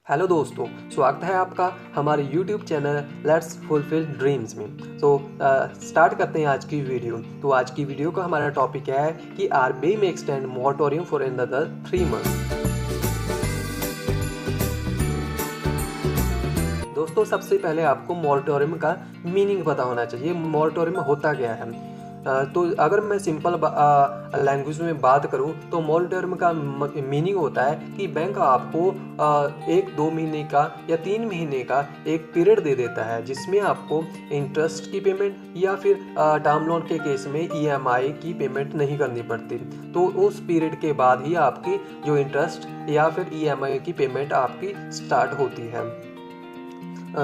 Hello दोस्तों, स्वागत है आपका हमारे YouTube channel let's fulfil dreams में। स्टार्ट करते हैं आज की वीडियो। तो आज की वीडियो का हमारा टॉपिक है कि आरबीआई में extend moratorium for another 3 months. दोस्तों, सबसे पहले आपको मोरेटोरियम का मीनिंग पता होना चाहिए। मोरेटोरियम होता क्या है? तो अगर मैं सिंपल लैंग्वेज में बात करूं तो मोरेटोरियम का मीनिंग होता है कि बैंक आपको 1-2 महीने का या 3 महीने का एक पीरियड दे देता है जिसमें आपको इंटरेस्ट की पेमेंट या फिर टर्म लोन के केस में ईएमआई की पेमेंट नहीं करनी पड़ती। तो उस पीरियड के बाद ही आपकी जो इंटरेस्ट या फिर ईएमआई की पेमेंट आपकी स्टार्ट होती है।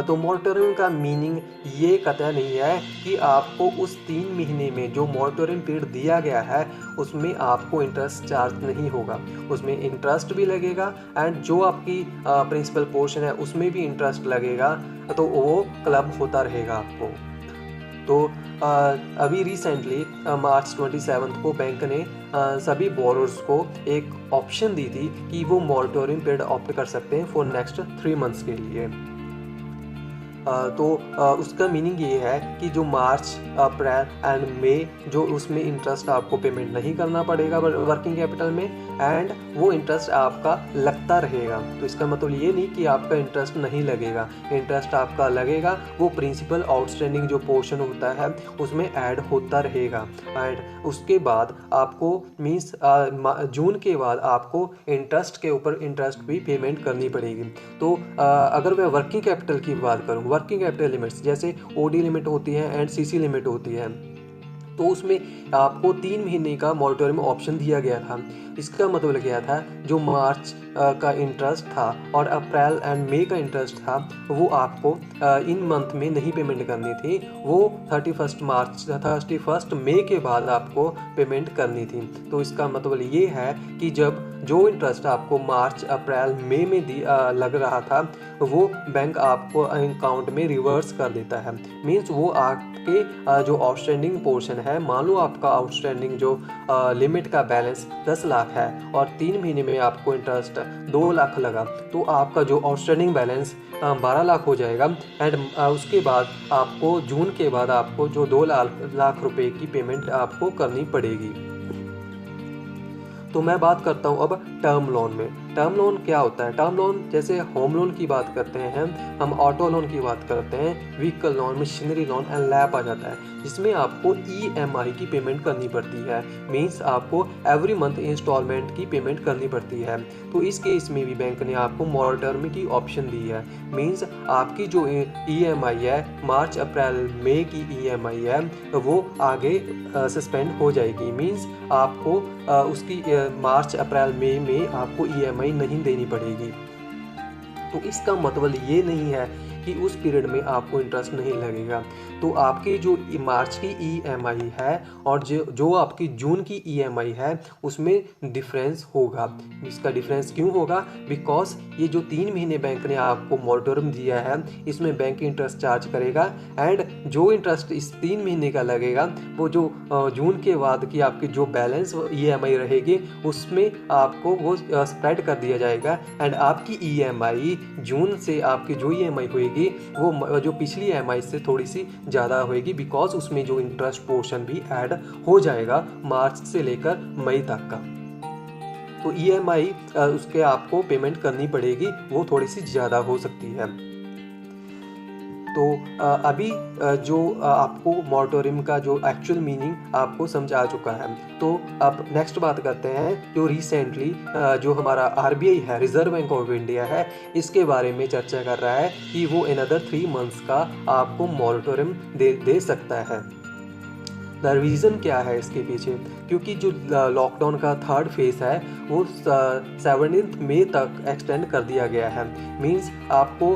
तो मोरेटोरियम का मीनिंग ये कतई नहीं है कि आपको उस 3 महीने में जो मोरेटोरियम पीरियड दिया गया है उसमें आपको इंटरेस्ट चार्ज नहीं होगा। उसमें इंटरेस्ट भी लगेगा एंड जो आपकी प्रिंसिपल पोर्शन है उसमें भी इंटरेस्ट लगेगा, तो वो क्लब होता रहेगा आपको। तो अभी रिसेंटली मार्च 27 को बैंक ने सभी बोरोर्स को एक ऑप्शन दी थी कि वो मोरेटोरियम पीरियड ऑप्ट कर सकते हैं फॉर नेक्स्ट 3 मंथ्स के लिए। उसका मीनिंग ये है कि जो मार्च, अप्रैल एंड मई जो उसमें इंटरेस्ट आपको पेमेंट नहीं करना पड़ेगा वर्किंग कैपिटल में, एंड वो इंटरेस्ट आपका लगता रहेगा। तो इसका मतलब ये नहीं कि आपका इंटरेस्ट नहीं लगेगा, इंटरेस्ट आपका लगेगा। वो प्रिंसिपल आउटस्टैंडिंग जो पोर्शन होता है उसमें ऐड होता रहेगा। एंड उसके बाद आपको मीन्स जून के बाद आपको इंटरेस्ट के ऊपर इंटरेस्ट भी पेमेंट करनी पड़ेगी। तो अगर मैं वर्किंग कैपिटल की बात करूँ, वर्किंग कैपिटल लिमिट्स जैसे ओडी लिमिट होती है एंड सीसी लिमिट होती है, तो उसमें आपको 3 महीने का मोरेटोरियम ऑप्शन दिया गया था। इसका मतलब क्या था, जो मार्च का इंटरेस्ट था और अप्रैल एंड मई का इंटरेस्ट था वो आपको इन मंथ में नहीं पेमेंट करनी थी, वो 31 मई के बाद आपको पेमेंट करनी थी। तो इसका मतलब ये है कि जब जो इंटरेस्ट आपको मार्च, अप्रैल, मई में लग रहा था वो बैंक आपको अकाउंट में रिवर्स कर देता है। मीन्स वो आपके जो आउटस्टैंडिंग पोर्शन है, मान लो आपका आउटस्टैंडिंग जो लिमिट का बैलेंस 10 लाख है और 3 महीने में आपको इंटरेस्ट 2 लाख लगा, तो आपका जो आउटस्टैंडिंग बैलेंस 12 लाख हो जाएगा। एंड उसके बाद आपको जून के बाद आपको जो 2 लाख रुपए की पेमेंट आपको करनी पड़ेगी। तो मैं बात करता हूँ अब टर्म लोन में। टर्म लोन क्या होता है? टर्म लोन जैसे होम लोन की बात करते हैं, हम ऑटो लोन की बात करते हैं, vehicle loan, machinery loan and lab आ जाता है, जिसमें आपको ईएमआई की पेमेंट करनी पड़ती है। मीन्स आपको एवरी मंथ इंस्टॉलमेंट की पेमेंट करनी पड़ती है। तो इस केस में भी बैंक ने आपको मोरेटोरियम की ऑप्शन दी है। मीन्स आपकी जो ईएमआई है, मार्च, अप्रैल, मई की ईएमआई है, वो आगे सस्पेंड हो जाएगी। मीन्स आपको उसकी मार्च, अप्रैल, मई में आपको ईएमआई नहीं देनी पड़ेगी। तो इसका मतलब ये नहीं है कि उस पीरियड में आपको इंटरेस्ट नहीं लगेगा। तो आपकी जो मार्च की ईएमआई है और जो आपकी जून की ईएमआई है उसमें डिफरेंस होगा। इसका डिफरेंस क्यों होगा? बिकॉज ये जो 3 महीने बैंक ने आपको मोरेटोरियम दिया है इसमें बैंक इंटरेस्ट चार्ज करेगा, एंड जो इंटरेस्ट इस 3 महीने का लगेगा वो जो जून के बाद की आपकी जो बैलेंस ईएमआई रहेगी उसमें आपको वो स्प्रेड कर दिया जाएगा। एंड आपकी ईएमआई जून से आपकी जो ईएमआई होगी वो जो पिछली ईएमआई से थोड़ी सी ज़्यादा होएगी, बिकॉज उसमें जो इंटरेस्ट पोर्शन भी ऐड हो जाएगा मार्च से लेकर मई तक का। तो ईएमआई उसके आपको पेमेंट करनी पड़ेगी, वो थोड़ी सी ज़्यादा हो सकती है। तो अभी जो आपको मोरेटोरियम का जो एक्चुअल मीनिंग आपको समझ आ चुका है। तो अब नेक्स्ट बात करते हैं जो रिसेंटली जो हमारा आरबीआई है, रिजर्व बैंक ऑफ इंडिया है, इसके बारे में चर्चा कर रहा है कि वो अनदर 3 मंथ्स का आपको मोरेटोरियम दे सकता है। द रीज़न क्या है इसके पीछे? क्योंकि जो लॉकडाउन का 3rd फेज है वो 17 मई तक एक्सटेंड कर दिया गया है। मींस आपको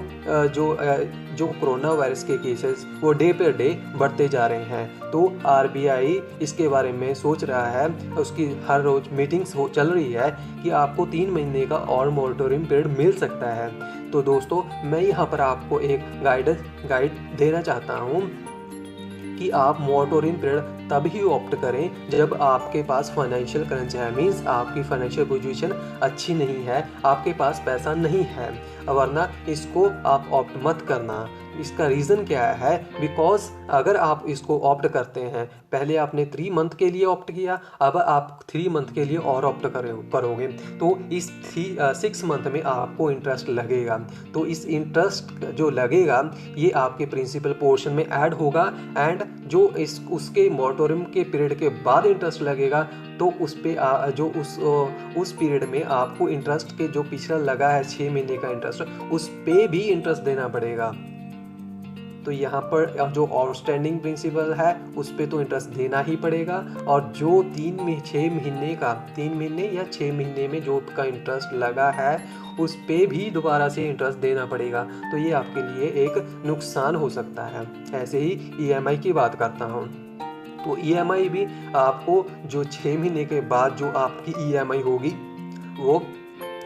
जो कोरोना वायरस के केसेस वो डे पर डे बढ़ते जा रहे हैं। तो आरबीआई इसके बारे में सोच रहा है, उसकी हर रोज मीटिंग्स चल रही है कि आपको 3 महीने का और मोरेटोरियम पीरियड मिल सकता है। तो दोस्तों, मैं यहाँ पर आपको एक गाइड देना चाहता हूँ कि आप मोरेटोरियम पीरियड तभी ऑप्ट करें जब आपके पास फाइनेंशियल क्रंच है, मीन्स आपकी फाइनेंशियल पोजीशन अच्छी नहीं है, आपके पास पैसा नहीं है, वरना इसको आप ऑप्ट मत करना। इसका रीज़न क्या है? बिकॉज अगर आप इसको ऑप्ट करते हैं, पहले आपने 3 मंथ के लिए ऑप्ट किया, अब आप 3 मंथ के लिए और ऑप्ट करोगे, तो इस 6 मंथ में आपको इंटरेस्ट लगेगा। तो इस इंटरेस्ट जो लगेगा ये आपके प्रिंसिपल पोर्शन में ऐड होगा, एंड जो उसके मोरेटोरियम के पीरियड के बाद इंटरेस्ट लगेगा, तो उस पे जो उस पीरियड में आपको इंटरेस्ट के जो पिछला लगा है 6 महीने का इंटरेस्ट, उस पे भी इंटरेस्ट देना पड़ेगा। तो यहाँ पर जो आउटस्टैंडिंग प्रिंसिपल है उस पे तो इंटरेस्ट देना ही पड़ेगा, और जो 3 महीने या 6 महीने में जो का इंटरेस्ट लगा है उस पे भी दोबारा से इंटरेस्ट देना पड़ेगा। तो ये आपके लिए एक नुकसान हो सकता है। ऐसे ही EMI की बात करता हूँ, तो EMI भी आपको जो 6 महीने के बाद जो आपकी EMI होगी, वो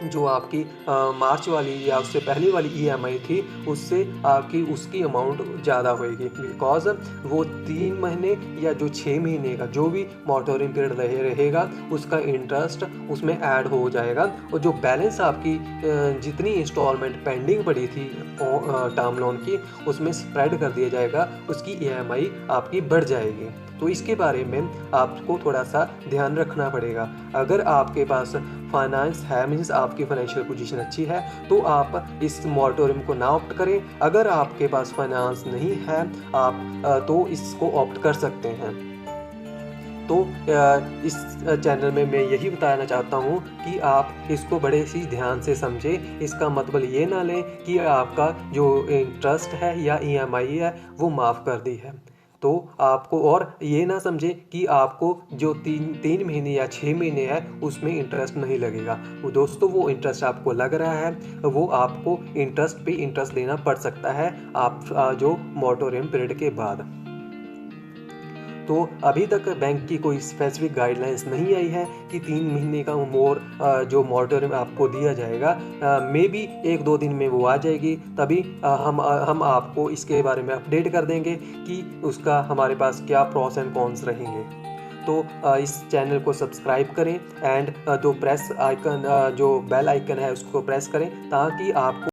जो आपकी मार्च वाली या उससे पहले वाली EMI थी उससे आपकी उसकी अमाउंट ज़्यादा होएगी, बिकॉज वो 3 महीने या जो 6 महीने का जो भी मोरेटोरियम पीरियड रहेगा उसका इंटरेस्ट उसमें ऐड हो जाएगा, और जो बैलेंस आपकी जितनी इंस्टॉलमेंट पेंडिंग पड़ी थी टर्म लोन की उसमें स्प्रेड कर दिया जाएगा, उसकी EMI आपकी बढ़ जाएगी। तो इसके बारे में आपको थोड़ा सा ध्यान रखना पड़ेगा। अगर आपके पास फाइनेंस है, मीन्स आपकी फाइनेंशियल पोजीशन अच्छी है, तो आप इस मोरेटोरियम को ना ऑप्ट करें। अगर आपके पास फाइनेंस नहीं है आप तो इसको ऑप्ट कर सकते हैं। तो इस चैनल में मैं यही बताना चाहता हूँ कि आप इसको बड़े ही ध्यान से समझें। इसका मतलब ये ना लें कि आपका जो इंटरेस्ट है या EMI है वो माफ़ कर दी है, तो आपको, और ये ना समझें कि आपको जो 3 महीने या 6 महीने है उसमें इंटरेस्ट नहीं लगेगा। वो दोस्तों, वो इंटरेस्ट आपको लग रहा है, वो आपको इंटरेस्ट पे इंटरेस्ट देना पड़ सकता है आप जो मोरेटोरियम पीरियड के बाद। तो अभी तक बैंक की कोई स्पेसिफिक गाइडलाइंस नहीं आई है कि 3 महीने का जो मोरेटोरियम आपको दिया जाएगा। मे बी 1-2 दिन में वो आ जाएगी, तभी हम आपको इसके बारे में अपडेट कर देंगे कि उसका हमारे पास क्या प्रॉस एंड कॉन्स रहेंगे। तो इस चैनल को सब्सक्राइब करें, एंड जो बेल आइकन है उसको प्रेस करें, ताकि आपको